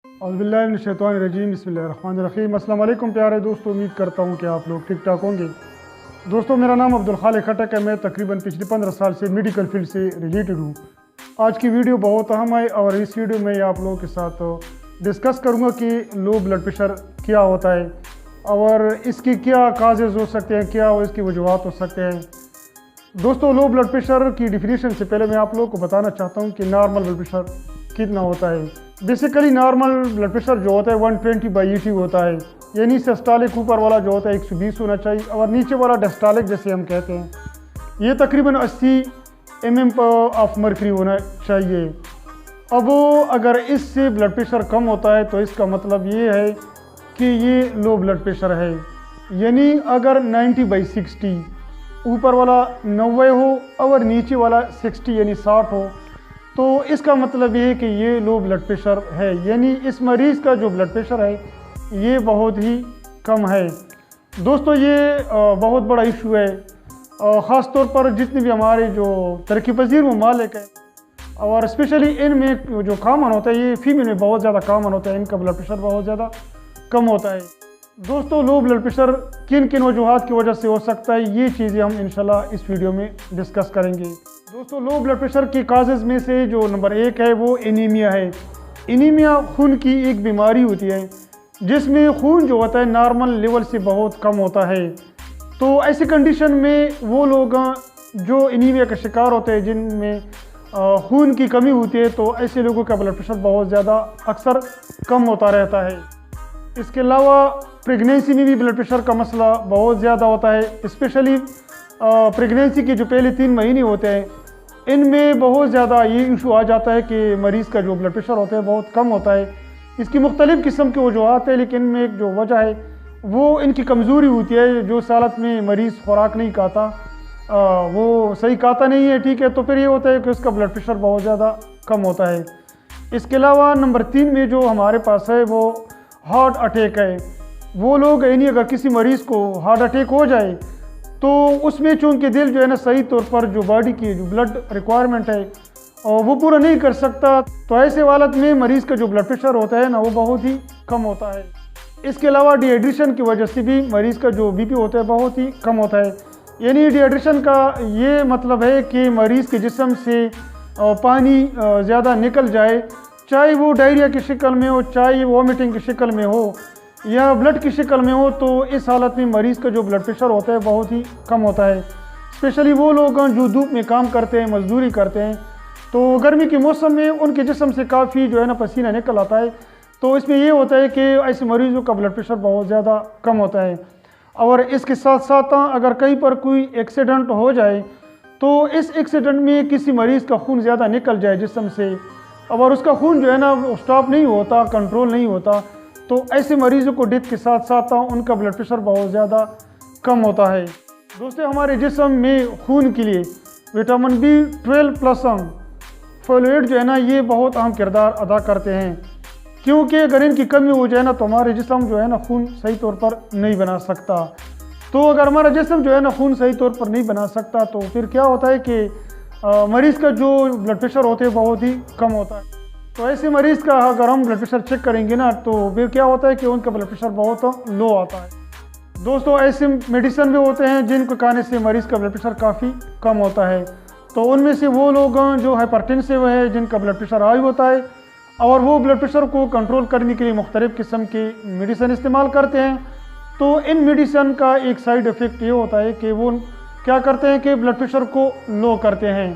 औज़ुबिल्लाहिमिनश्शैतानिर्रजीम बिस्मिल्लाहिर्रहमानिर्रहीम। अस्सलाम वालेकुम प्यारे दोस्तों, उम्मीद करता हूँ कि आप लोग ठीक ठाक होंगे। दोस्तों, मेरा नाम अब्दुल खालिक खटक है। मैं तकरीबन पिछले 15 साल से मेडिकल फील्ड से रिलेटेड हूँ। आज की वीडियो बहुत अहम है और इस वीडियो में आप लोगों के साथ डिस्कस करूँगा कि लो ब्लड प्रेशर क्या होता है और इसकी क्या काजेज़ हो सकते हैं, क्या इसकी वजूहात हो सकते हैं। दोस्तों, लो ब्लड प्रेशर की डिफिनीशन से पहले मैं आप लोगों को बताना चाहता हूँ कि नॉर्मल ब्लड प्रेशर कितना होता है। बेसिकली नॉर्मल ब्लड प्रेशर जो होता है 120/80 होता है, यानी सिस्टोलिक ऊपर वाला जो होता है 120 होना चाहिए और नीचे वाला डिस्टोलिक जैसे हम कहते हैं ये तकरीबन 80 mm ऑफ मर्करी होना चाहिए। अब अगर इससे ब्लड प्रेशर कम होता है तो इसका मतलब ये है कि ये लो ब्लड प्रेशर है। यानी अगर 90/60 ऊपर वाला 90 हो और नीचे वाला 60 यानी 60 हो तो इसका मतलब ये है कि ये लो ब्लड प्रेशर है, यानी इस मरीज़ का जो ब्लड प्रेशर है ये बहुत ही कम है। दोस्तों, ये बहुत बड़ा इशू है, ख़ास तौर पर जितने भी हमारे जो तरक्की पजीर ममालिक है और स्पेशली इनमें जो कॉमन होता है, ये फीमेल में बहुत ज़्यादा कॉमन होता है, इनका ब्लड प्रेशर बहुत ज़्यादा कम होता है। दोस्तों, लो ब्लड प्रेशर किन किन वजूहात की वजह से हो सकता है, ये चीज़ें हम इंशाल्लाह इस वीडियो में डिस्कस करेंगे। दोस्तों, लो ब्लड प्रेशर की काजेज़ में से जो नंबर 1 है वो एनीमिया है। एनीमिया खून की एक बीमारी होती है जिसमें खून जो होता है नॉर्मल लेवल से बहुत कम होता है। तो ऐसी कंडीशन में वो लोग जो एनीमिया का शिकार होते हैं, जिनमें खून की कमी होती है, तो ऐसे लोगों का ब्लड प्रेशर बहुत ज़्यादा अक्सर कम होता रहता है। इसके अलावा प्रेगनेंसी में भी ब्लड प्रेशर का मसला बहुत ज़्यादा होता है। स्पेशली प्रेगनेंसी के जो पहले 3 महीने होते हैं इनमें बहुत ज़्यादा ये इशू आ जाता है कि मरीज़ का जो ब्लड प्रेशर होता है बहुत कम होता है। इसकी मुख्तलिफ़ किस्म की वजूहात है, लेकिन इनमें एक जो वजह है वो इनकी कमज़ोरी होती है। जो हालत में मरीज़ खुराक नहीं खाता, वो सही खाता नहीं है, ठीक है, तो फिर ये होता है कि उसका ब्लड प्रेशर बहुत ज़्यादा कम होता है। इसके अलावा नंबर 3 में जो हमारे पास है वो हार्ट अटैक है। वो लोग यानी अगर किसी मरीज़ को हार्ट अटैक हो जाए तो उसमें चूँकि दिल जो है ना सही तौर पर जो बॉडी की जो ब्लड रिक्वायरमेंट है और वो पूरा नहीं कर सकता, तो ऐसे हालत में मरीज़ का जो ब्लड प्रेशर होता है ना वो बहुत ही कम होता है। इसके अलावा डिहाइड्रेशन की वजह से भी मरीज़ का जो बीपी होता है बहुत ही कम होता है। यानी डिहाइड्रेशन का ये मतलब है कि मरीज़ के जिस्म से पानी ज़्यादा निकल जाए, चाहे वो डायरिया की शक्ल में हो, चाहे वॉमिटिंग की शक्ल में हो या ब्लड की शक्ल में हो, तो इस हालत में मरीज़ का जो ब्लड प्रेशर होता है बहुत ही कम होता है। स्पेशली वो लोग जो धूप में काम करते हैं, मजदूरी करते हैं, तो गर्मी के मौसम में उनके जिस्म से काफ़ी जो है ना पसीना निकल आता है, तो इसमें ये होता है कि ऐसे मरीज़ों का ब्लड प्रेशर बहुत ज़्यादा कम होता है। और इसके साथ साथ अगर कहीं पर कोई एक्सीडेंट हो जाए तो इस एक्सीडेंट में किसी मरीज़ का खून ज़्यादा निकल जाए जिस्म से और उसका खून जो है ना स्टॉप नहीं होता, कंट्रोल नहीं होता, तो ऐसे मरीज़ों को डेथ के साथ साथ उनका ब्लड प्रेशर बहुत ज़्यादा कम होता है। दोस्तों, हमारे जिस्म में खून के लिए विटामिन B12+ फोलेट जो है ना ये बहुत अहम किरदार अदा करते हैं, क्योंकि अगर इनकी कमी हो जाए ना तो हमारे जिस्म जो है ना खून सही तौर पर नहीं बना सकता। तो अगर हमारा जिस्म जो है ना खून सही तौर पर नहीं बना सकता तो फिर क्या होता है कि मरीज़ का जो ब्लड प्रेशर होता है बहुत ही कम होता है। तो ऐसे मरीज़ का अगर हम ब्लड प्रेशर चेक करेंगे ना तो फिर क्या होता है कि उनका ब्लड प्रेशर बहुत लो आता है। दोस्तों, ऐसे मेडिसिन भी होते हैं जिनको खाने से मरीज़ का ब्लड प्रेशर काफ़ी कम होता है। तो उनमें से वो लोग जो हाइपरटेंसिव है, जिनका ब्लड प्रेशर हाई होता है और वो ब्लड प्रेशर को कंट्रोल करने के लिए मुख्तलिफ़ किस्म की मेडिसिन इस्तेमाल करते हैं, तो इन मेडिसिन का एक साइड इफ़ेक्ट ये होता है कि वो क्या करते हैं कि ब्लड प्रेशर को लो करते हैं।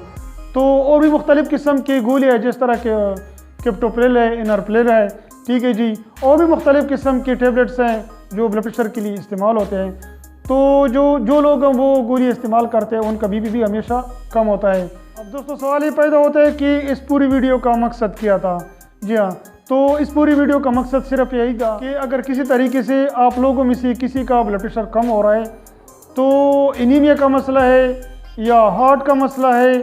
तो और भी मुख्तलिफ़ किस्म की गोलियाँ जिस तरह के कैप्टोप्रिल है, इनरप्रिल है, ठीक है जी, और भी मुख्तलिफ़ किस्म के टेबलेट्स हैं जो ब्लड प्रेशर के लिए इस्तेमाल होते हैं। तो जो लोग वो गोली इस्तेमाल करते हैं उनका बीपी भी हमेशा कम होता है। अब दोस्तों, सवाल ये पैदा होता है कि इस पूरी वीडियो का मकसद क्या था। जी हाँ, तो इस पूरी वीडियो का मकसद सिर्फ यही था कि अगर किसी तरीके से आप लोगों में से किसी का ब्लड प्रेशर कम हो रहा है, तो एनीमिया का मसला है या हार्ट का मसला है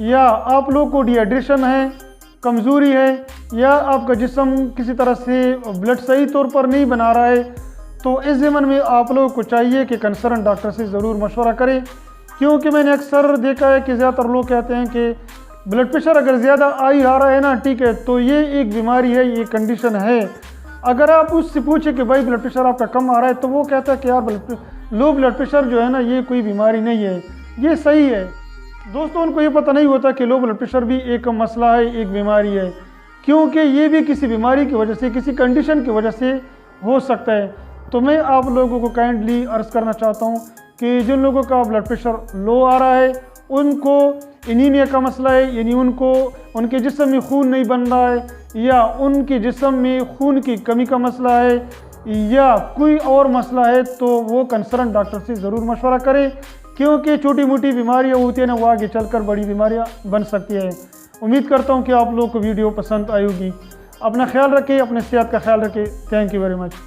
या आप लोग को डिहाइड्रेशन है, कमज़ोरी है, या आपका जिस्म किसी तरह से ब्लड सही तौर पर नहीं बना रहा है, तो इस ज़मन में आप लोगों को चाहिए कि कंसर्न डॉक्टर से ज़रूर मशवरा करें। क्योंकि मैंने अक्सर देखा है कि ज़्यादातर लोग कहते हैं कि ब्लड प्रेशर अगर ज़्यादा आ रहा है ना, ठीक है, तो ये एक बीमारी है, ये कंडीशन है। अगर आप उससे पूछे कि भाई ब्लड प्रेशर आपका कम आ रहा है, तो वो कहता है कि यार लो ब्लड प्रेशर जो है ना, ये कोई बीमारी नहीं है, ये सही है। दोस्तों, उनको ये पता नहीं होता कि लो ब्लड प्रेशर भी एक मसला है, एक बीमारी है, क्योंकि ये भी किसी बीमारी की वजह से, किसी कंडीशन की वजह से हो सकता है। तो मैं आप लोगों को काइंडली अर्ज़ करना चाहता हूँ कि जिन लोगों का ब्लड प्रेशर लो आ रहा है, उनको एनीमिया का मसला है, यानी उनको उनके जिस्म में खून नहीं बन रहा है, या उनके जिस्म में खून की कमी का मसला है, या कोई और मसला है, तो वो कंसर्न डॉक्टर से ज़रूर मशवरा करें, क्योंकि छोटी मोटी बीमारियाँ होती हैं ना, वो आगे चलकर बड़ी बीमारियाँ बन सकती है। उम्मीद करता हूँ कि आप लोग को वीडियो पसंद आई होगी। अपना ख्याल रखें, अपने सेहत का ख्याल रखें। Thank you very much.